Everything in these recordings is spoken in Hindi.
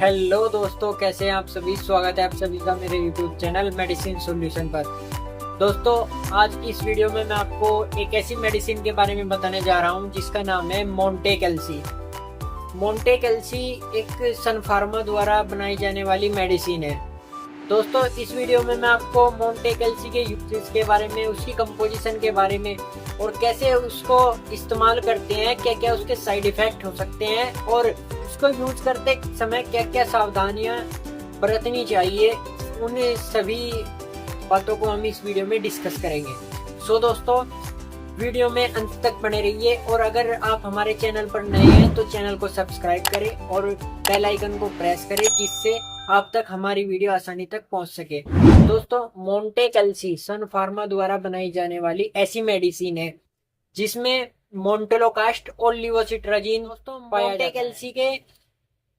हेलो दोस्तों, कैसे हैं आप सभी। स्वागत है आप सभी का मेरे यूट्यूब चैनल मेडिसिन सॉल्यूशन पर। दोस्तों, आज की इस वीडियो में मैं आपको एक ऐसी मेडिसिन के बारे में बताने जा रहा हूं जिसका नाम है मोंटेक-एल-सी। मोंटेक-एल-सी एक सन फार्मा द्वारा बनाई जाने वाली मेडिसिन है। दोस्तों, इस वीडियो में मैं आपको मोंटेक-एल-सी के यूजेस के बारे में, उसकी कंपोजिशन के बारे में और कैसे उसको इस्तेमाल करते हैं, क्या क्या उसके साइड इफेक्ट हो सकते हैं और उसको यूज करते समय क्या क्या सावधानियां बरतनी चाहिए, उन सभी बातों को हम इस वीडियो में डिस्कस करेंगे। सो दोस्तों, वीडियो में अंत तक बने रहिए और अगर आप हमारे चैनल पर नए हैं तो चैनल को सब्सक्राइब करें और बेल आइकन को प्रेस करें जिससे आप तक हमारी वीडियो आसानी तक पहुंच सके। दोस्तों, मोंटेक-एल-सी सन फार्मा द्वारा बनाई जाने वाली ऐसी मेडिसिन है जिसमें मोन्टेलोकास्ट और लिवोसिट्राजीन मोंटेक-एल-सी के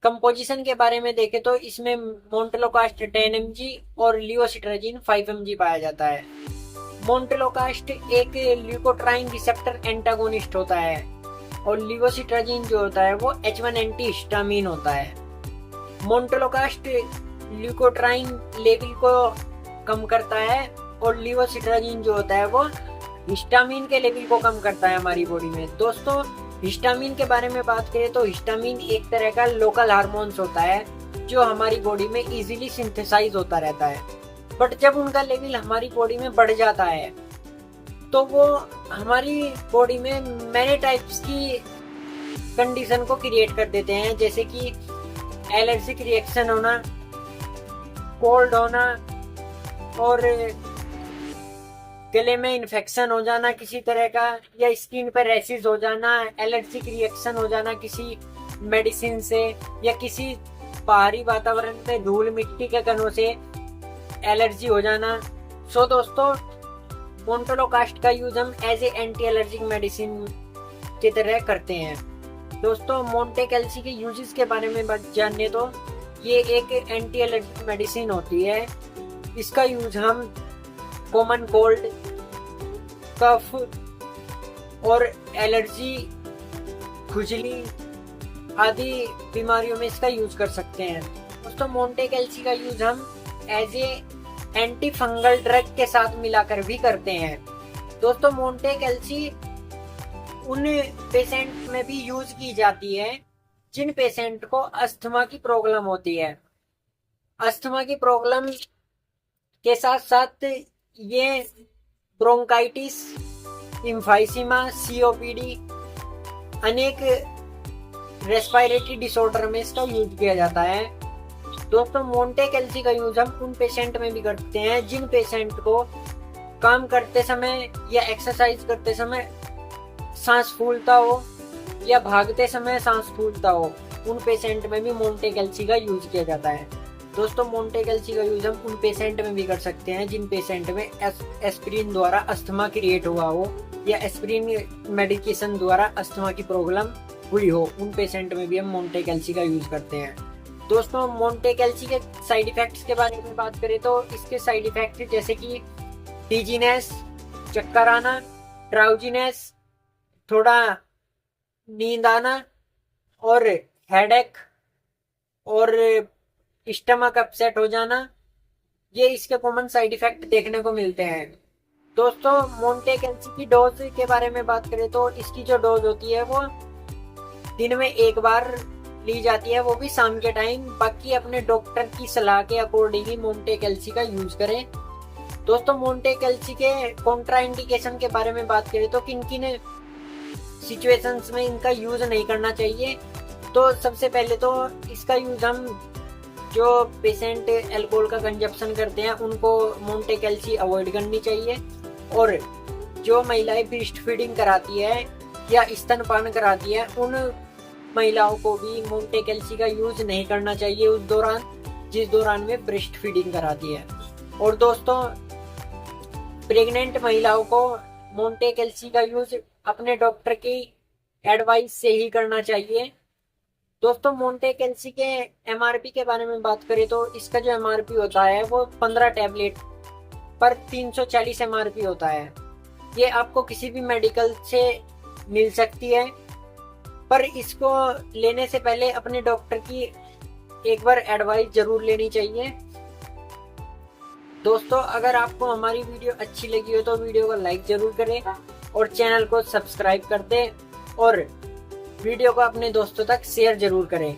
कंपोजिशन के बारे में देखें तो इसमें मोन्टेलोकास्ट 10 mg और लिवोसिट्राजीन 5 mg पाया जाता है। मोन्टेलोकास्ट एक ल्यूकोट्राइन रिसेप्टर एंटागोनिस्ट होता है और लिवोसिट्राजीन जो होता है वो H1 एंटीहिस्टामिन होता है। मोन्टेलोकास्ट ल्यूकोट्राइन लेवल को कम करता है और लिवोसिट्राजीन जो होता है वो हिस्टामिन के लेवल को कम करता है हमारी बॉडी में। दोस्तों, हिस्टामिन के बारे में बात करें तो हिस्टामिन एक तरह का लोकल हार्मोन्स होता है जो हमारी बॉडी में इजीली सिंथेसाइज होता रहता है, बट जब उनका लेवल हमारी बॉडी में बढ़ जाता है तो वो हमारी बॉडी में मैनी टाइप्स की कंडीशन को क्रिएट कर देते हैं, जैसे कि एलर्जिक रिएक्शन होना, कोल्ड होना और गले में इन्फेक्शन हो जाना किसी तरह का, या स्किन पर रैशेज हो जाना, एलर्जिक रिएक्शन हो जाना किसी मेडिसिन से, या किसी बाहरी वातावरण में धूल मिट्टी के कणों से एलर्जी हो जाना। सो दोस्तों, मोन्टेलोकास्ट का यूज हम as a anti allergic medicine की तरह करते हैं। दोस्तों, मोंटेक-एल-सी के यूजेस के बारे में जानने तो ये एक एंटी एलर्जिक मेडिसिन होती है। इसका यूज हम कॉमन कोल्ड, कफ और एलर्जी, खुजली आदि बीमारियों में इसका यूज कर सकते हैं। दोस्तों, मोंटेक-एल-सी का यूज हम as a anti fungal drug के साथ मिलाकर भी करते हैं। दोस्तों, मोंटेक-एल-सी उन पेशेंट में भी यूज की जाती है जिन पेशेंट को अस्थमा की प्रॉब्लम होती है। अस्थमा की प्रॉब्लम के साथ साथ ये ब्रोंकाइटिस, इम्फाइसीमा, सीओपीडी, अनेक रेस्पिरेटरी डिसऑर्डर में इसका यूज किया जाता है। दोस्तों, मोंटेक-एल-सी का यूज हम उन पेशेंट में भी करते हैं जिन पेशेंट को काम करते समय या एक्सरसाइज करते समय सांस फूलता हो या भागते समय सांस फूलता हो, उन पेशेंट में भी मोंटेक-एल-सी का यूज किया जाता है। दोस्तों, मोंटेक-एल-सी का यूज हम उन पेशेंट में भी कर सकते हैं जिन पेशेंट में एस्पिरिन द्वारा अस्थमा क्रिएट हुआ हो या एस्पिरिन मेडिकेशन द्वारा अस्थमा की प्रॉब्लम हुई हो, उन पेशेंट में भी हम मोंटेक-एल-सी का यूज करते हैं। दोस्तों, मोंटेक-एल-सी के साइड इफेक्ट्स के बारे में बात करें तो इसके साइड इफेक्ट जैसे कि डिजीनेस, चक्कर आना, ड्राउजीनेस, थोड़ा नींद आना और हेडेक और स्टमक अपसेट हो जाना, ये इसके कॉमन साइड इफेक्ट देखने को मिलते हैं। दोस्तों, मोंटेक-एल-सी की डोज के बारे में बात करें तो इसकी जो डोज होती है वो दिन में एक बार ली जाती है, वो भी शाम के टाइम। बाकी अपने डॉक्टर की सलाह के अकॉर्डिंग ही मोंटेक-एल-सी का यूज करें। दोस्तों, मोंटेक-एल-सी के कॉन्ट्रा इंडिकेशन के बारे में बात करें तो किन किन सिचुएशंस में इनका यूज नहीं करना चाहिए। तो सबसे पहले तो इसका यूज हम जो पेशेंट अल्कोहल का कंजप्शन करते हैं उनको मोंटेक-एल-सी अवॉइड करनी चाहिए, और जो महिलाएं ब्रेस्ट फीडिंग कराती है या स्तनपान कराती है उन महिलाओं को भी मोंटेक-एल-सी का यूज नहीं करना चाहिए उस दौरान जिस दौरान वे ब्रेस्ट फीडिंग कराती है। और दोस्तों, प्रेग्नेंट महिलाओं को मोंटेक-एल-सी का यूज अपने डॉक्टर की एडवाइस से ही करना चाहिए। दोस्तों, मोंटेक-एल-सी के एमआरपी के बारे में बात करें तो इसका जो एमआरपी होता है वो 15 टैबलेट पर 340 एमआरपी होता है। ये आपको किसी भी मेडिकल से मिल सकती है, पर इसको लेने से पहले अपने डॉक्टर की एक बार एडवाइस जरूर लेनी चाहिए। दोस्तों अगर आपको हमारी वीडियो अच्छी लगी हो तो वीडियो को लाइक जरूर करें और चैनल को सब्सक्राइब कर दें और वीडियो को अपने दोस्तों तक शेयर जरूर करें।